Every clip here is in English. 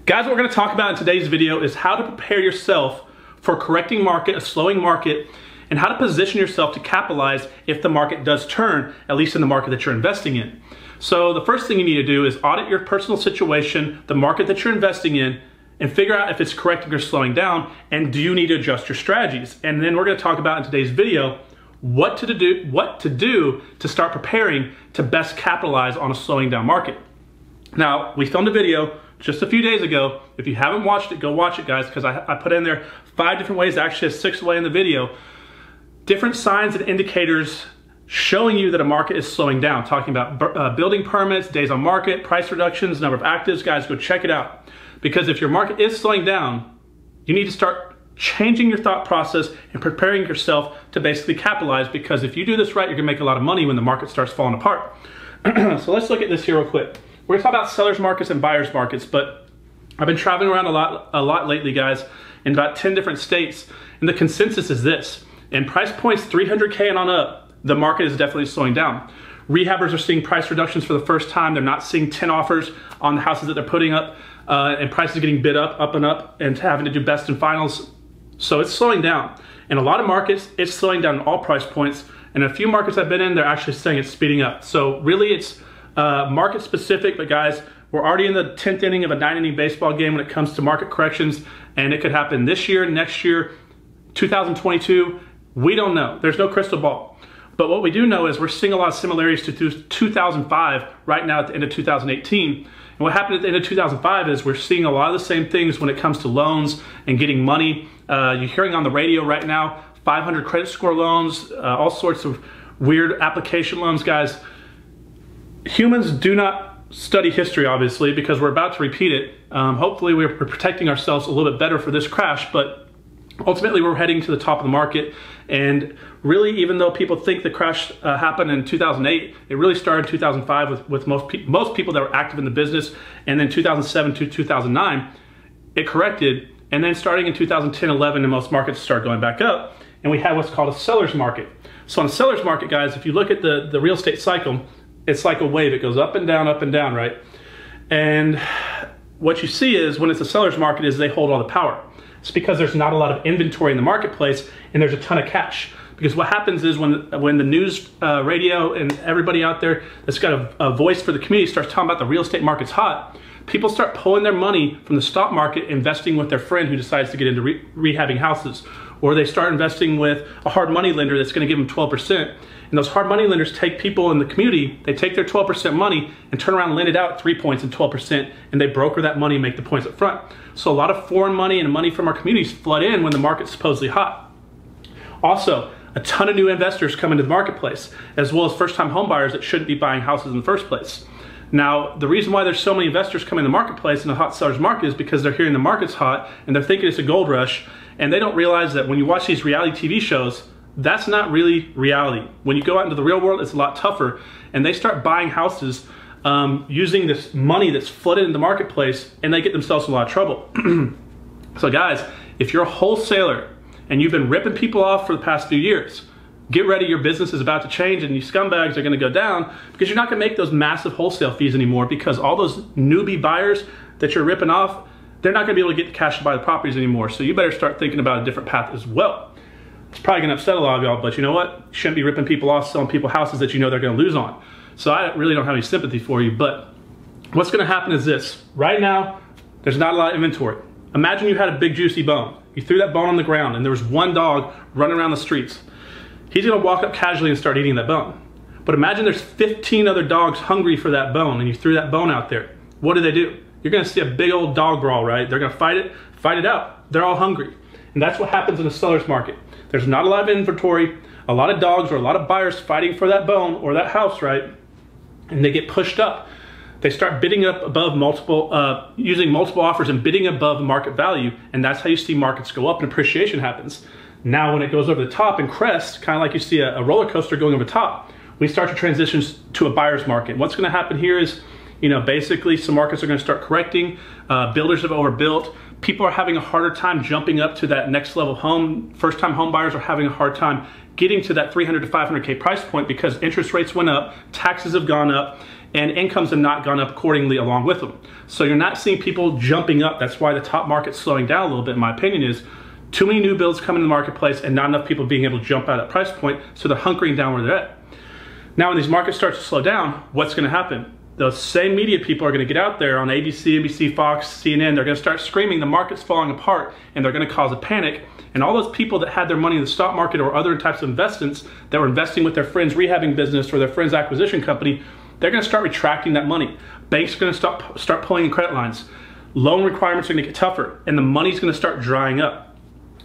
Guys, what we're gonna talk about in today's video is how to prepare yourself for a correcting market, a slowing market, and how to position yourself to capitalize if the market does turn, at least in the market that you're investing in. So the first thing you need to do is audit your personal situation, the market that you're investing in, and figure out if it's correcting or slowing down, and do you need to adjust your strategies. And then we're gonna talk about in today's video what to do to start preparing to best capitalize on a slowing down market. Now, we filmed a video just a few days ago. If you haven't watched it, go watch it, guys, because I put in there 5 different ways, actually a 6th way in the video, different signs and indicators showing you that a market is slowing down, talking about building permits, days on market, price reductions, number of actives. Guys, go check it out. Because if your market is slowing down, you need to start changing your thought process and preparing yourself to basically capitalize, because if you do this right, you're gonna make a lot of money when the market starts falling apart. So let's look at this here real quick. We're gonna talk about sellers markets and buyers markets, but I've been traveling around a lot lately, guys, in about 10 different states, and the consensus is this: in price points 300K and on up, the market is definitely slowing down. Rehabbers are seeing price reductions for the first time. They're not seeing 10 offers on the houses that they're putting up, and prices are getting bid up and up, and having to do best and finals. So it's slowing down. In a lot of markets, it's slowing down in all price points. And a few markets I've been in, they're actually saying it's speeding up. So really it's market specific, but guys, we're already in the 10th inning of a 9-inning baseball game when it comes to market corrections, and it could happen this year, next year, 2022. We don't know. There's no crystal ball. But what we do know is we're seeing a lot of similarities to 2005 right now at the end of 2018. And what happened at the end of 2005 is we're seeing a lot of the same things when it comes to loans and getting money. You're hearing on the radio right now, 500 credit score loans, all sorts of weird application loans. Guys, humans do not study history, obviously, because we're about to repeat it. Hopefully we're protecting ourselves a little bit better for this crash, but ultimately we're heading to the top of the market. And really, even though people think the crash happened in 2008, it really started in 2005 with most people that were active in the business. And then 2007 to 2009, it corrected. And then starting in 2010, 11, and most markets start going back up. And we have what's called a seller's market. So on a seller's market, guys, if you look at the real estate cycle, it's like a wave. It goes up and down, right? And what you see is when it's a seller's market is they hold all the power. It's because there's not a lot of inventory in the marketplace and there's a ton of cash. Because what happens is when the news, radio, and everybody out there that's got a voice for the community starts talking about the real estate market's hot, people start pulling their money from the stock market, investing with their friend who decides to get into rehabbing houses. Or they start investing with a hard money lender that's gonna give them 12%. And those hard money lenders take people in the community, they take their 12% money and turn around and lend it out at 3 points and 12%, and they broker that money and make the points up front. So a lot of foreign money and money from our communities flood in when the market's supposedly hot. Also, a ton of new investors come into the marketplace, as well as first-time home buyers that shouldn't be buying houses in the first place. Now, the reason why there's so many investors coming in the marketplace in the hot seller's market is because they're hearing the market's hot and they're thinking it's a gold rush, and they don't realize that when you watch these reality TV shows, that's not really reality. When you go out into the real world, it's a lot tougher, and they start buying houses using this money that's flooded in the marketplace, and they get themselves in a lot of trouble. So guys, if you're a wholesaler and you've been ripping people off for the past few years, get ready, your business is about to change and you scumbags are gonna go down, because you're not gonna make those massive wholesale fees anymore, because all those newbie buyers that you're ripping off, they're not gonna be able to get the cash to buy the properties anymore. So you better start thinking about a different path as well. It's probably gonna upset a lot of y'all, but you know what? You shouldn't be ripping people off, selling people houses that you know they're gonna lose on. So I really don't have any sympathy for you, but what's gonna happen is this. Right now, there's not a lot of inventory. Imagine you had a big juicy bone. You threw that bone on the ground and there was one dog running around the streets. He's gonna walk up casually and start eating that bone. But imagine there's 15 other dogs hungry for that bone and you threw that bone out there. What do? You're gonna see a big old dog brawl, right? They're gonna fight it out. They're all hungry. And that's what happens in a seller's market. There's not a lot of inventory, a lot of dogs or a lot of buyers fighting for that bone or that house, right? And they get pushed up. They start bidding up above using multiple offers and bidding above market value. And that's how you see markets go up and appreciation happens. Now, when it goes over the top and crests, kind of like you see a roller coaster going over the top, we start to transition to a buyer's market. What's gonna happen here is, basically some markets are gonna start correcting, builders have overbuilt, people are having a harder time jumping up to that next level home. First-time home buyers are having a hard time getting to that 300 to 500K price point because interest rates went up, taxes have gone up, and incomes have not gone up accordingly along with them. So you're not seeing people jumping up. That's why the top market's slowing down a little bit, in my opinion, is too many new builds coming in the marketplace and not enough people being able to jump out at that price point, so they're hunkering down where they're at. Now when these markets start to slow down, what's gonna happen? Those same media people are gonna get out there on ABC, NBC, Fox, CNN, they're gonna start screaming the market's falling apart, and they're gonna cause a panic. And all those people that had their money in the stock market or other types of investments that were investing with their friend's rehabbing business or their friend's acquisition company, they're gonna start retracting that money. Banks are gonna start pulling in credit lines. Loan requirements are gonna get tougher, and the money's gonna start drying up.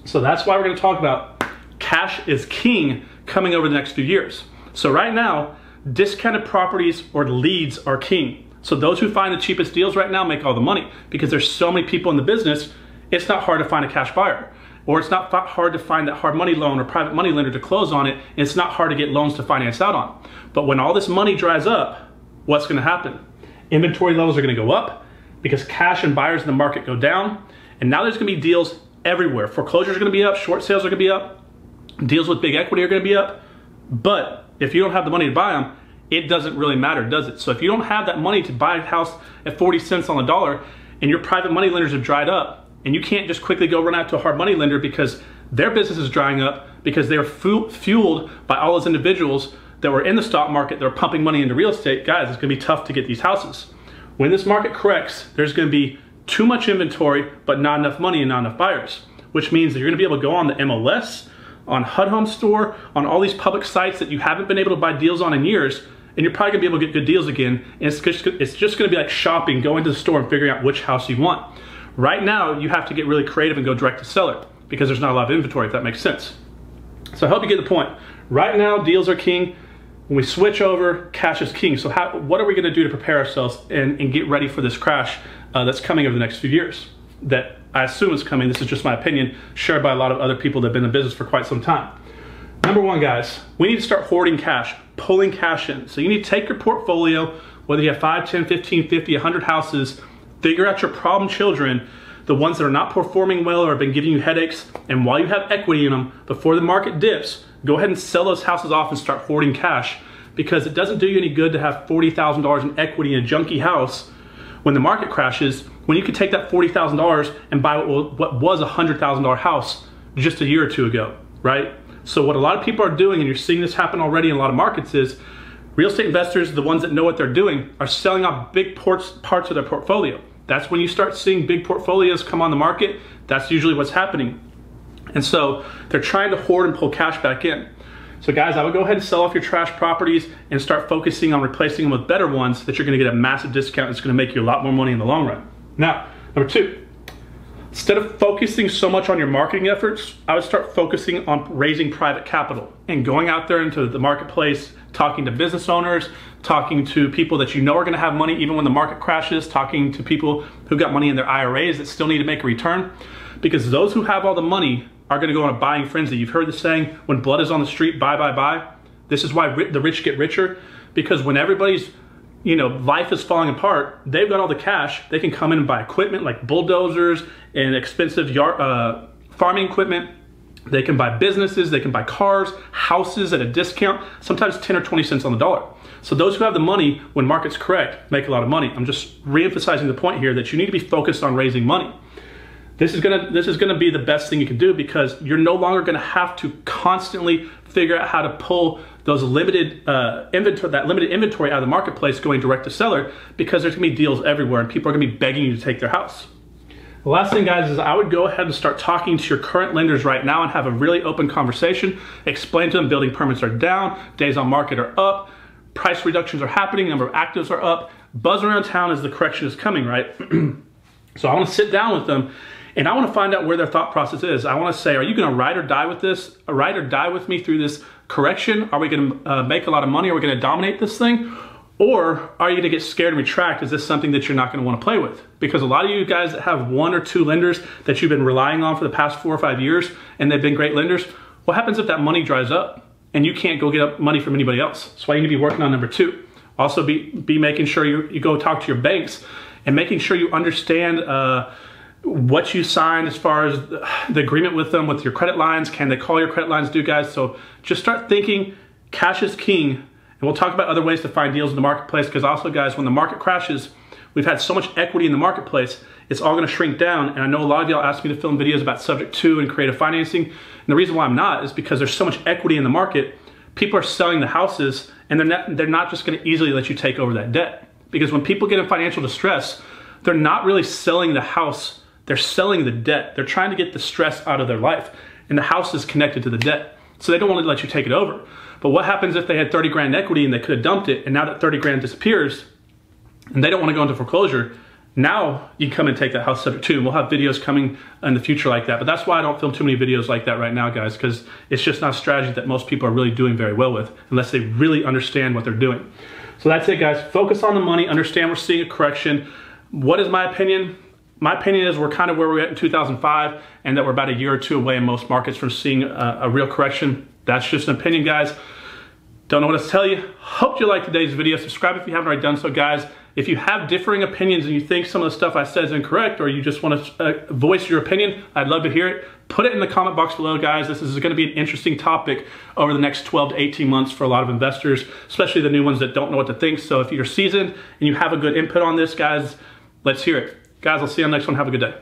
So that's why we're gonna talk about cash is king coming over the next few years. So right now, discounted properties or leads are king. So those who find the cheapest deals right now make all the money, because there's so many people in the business, it's not hard to find a cash buyer. Or it's not hard to find that hard money loan or private money lender to close on it, and it's not hard to get loans to finance out on. But when all this money dries up, what's gonna happen? Inventory levels are gonna go up because cash and buyers in the market go down, and now there's gonna be deals everywhere. Foreclosures are gonna be up, short sales are gonna be up, deals with big equity are gonna be up, but if you don't have the money to buy them, it doesn't really matter, does it? So if you don't have that money to buy a house at 40 cents on the dollar, and your private money lenders have dried up, and you can't just quickly go run out to a hard money lender because their business is drying up because they were fueled by all those individuals that were in the stock market that are pumping money into real estate, guys, it's gonna be tough to get these houses. When this market corrects, there's gonna be too much inventory, but not enough money and not enough buyers, which means that you're gonna be able to go on the MLS, on HUD Home Store, on all these public sites that you haven't been able to buy deals on in years, and you're probably gonna be able to get good deals again. And it's just gonna be like shopping, going to the store and figuring out which house you want. Right now, you have to get really creative and go direct to seller because there's not a lot of inventory, if that makes sense. So I hope you get the point. Right now, deals are king. When we switch over, cash is king. So what are we gonna do to prepare ourselves and get ready for this crash that's coming over the next few years? That I assume is coming. This is just my opinion, shared by a lot of other people that have been in business for quite some time. Number one, guys, we need to start hoarding cash, pulling cash in. So you need to take your portfolio, whether you have 5, 10, 15, 50, 100 houses, figure out your problem children, the ones that are not performing well or have been giving you headaches, and while you have equity in them, before the market dips, go ahead and sell those houses off and start hoarding cash, because it doesn't do you any good to have $40,000 in equity in a junky house when the market crashes, when you could take that $40,000 and buy what was a $100,000 house just a year or two ago, right? So what a lot of people are doing, and you're seeing this happen already in a lot of markets, is real estate investors, the ones that know what they're doing, are selling off big parts of their portfolio. That's when you start seeing big portfolios come on the market. That's usually what's happening. And so they're trying to hoard and pull cash back in. So guys, I would go ahead and sell off your trash properties and start focusing on replacing them with better ones that you're gonna get a massive discount. It's gonna make you a lot more money in the long run. Now, number two, instead of focusing so much on your marketing efforts, I would start focusing on raising private capital and going out there into the marketplace, talking to business owners, talking to people that you know are gonna have money even when the market crashes, talking to people who got money in their IRAs that still need to make a return. Because those who have all the money are gonna go on a buying frenzy. You've heard the saying, when blood is on the street, buy, buy, buy. This is why the rich get richer, because when everybody's life is falling apart, they've got all the cash, they can come in and buy equipment like bulldozers and expensive farming equipment. They can buy businesses, they can buy cars, houses at a discount, sometimes 10 or 20 cents on the dollar. So those who have the money when markets correct make a lot of money. I'm just re-emphasizing the point here that you need to be focused on raising money. This is gonna be the best thing you can do, because you're no longer gonna have to constantly figure out how to pull those limited inventory out of the marketplace going direct to seller, because there's gonna be deals everywhere and people are gonna be begging you to take their house. The last thing, guys, is I would go ahead and start talking to your current lenders right now and have a really open conversation. Explain to them building permits are down, days on market are up, price reductions are happening, number of actives are up. Buzz around town as the correction is coming, right? So I wanna sit down with them and I wanna find out where their thought process is. I wanna say, are you gonna ride or die with this? Ride or die with me through this correction? Are we gonna make a lot of money? Are we gonna dominate this thing? Or are you gonna get scared and retract? Is this something that you're not gonna wanna play with? Because a lot of you guys that have 1 or 2 lenders that you've been relying on for the past 4 or 5 years, and they've been great lenders, what happens if that money dries up and you can't go get up money from anybody else? That's why you need to be working on number 2. Also be making sure you go talk to your banks and making sure you understand what you signed as far as the agreement with them, with your credit lines. Can they call your credit lines due, guys? So just start thinking cash is king And we'll talk about other ways to find deals in the marketplace, because also, guys, when the market crashes, we've had so much equity in the marketplace, it's all gonna shrink down. And I know a lot of y'all asked me to film videos about subject to and creative financing. And the reason why I'm not is because there's so much equity in the market. People are selling the houses, and they're not just gonna easily let you take over that debt. Because when people get in financial distress, they're not really selling the house, they're selling the debt. They're trying to get the stress out of their life, and the house is connected to the debt. So they don't want to let you take it over. But what happens if they had 30 grand equity and they could have dumped it, and now that 30 grand disappears and they don't want to go into foreclosure? Now you can come and take that house subject to, and we'll have videos coming in the future like that. But that's why I don't film too many videos like that right now, guys, because it's just not a strategy that most people are really doing very well with, unless they really understand what they're doing. So that's it, guys. Focus on the money, understand we're seeing a correction. What is my opinion? My opinion is we're kind of where we were at in 2005, and that we're about a year or two away in most markets from seeing a real correction. That's just an opinion, guys. Don't know what else to tell you. Hope you liked today's video. Subscribe if you haven't already done so, guys. If you have differing opinions and you think some of the stuff I said is incorrect, or you just want to voice your opinion, I'd love to hear it. Put it in the comment box below, guys. This is going to be an interesting topic over the next 12 to 18 months for a lot of investors, especially the new ones that don't know what to think. So if you're seasoned and you have a good input on this, guys, let's hear it. Guys, I'll see you on the next one. Have a good day.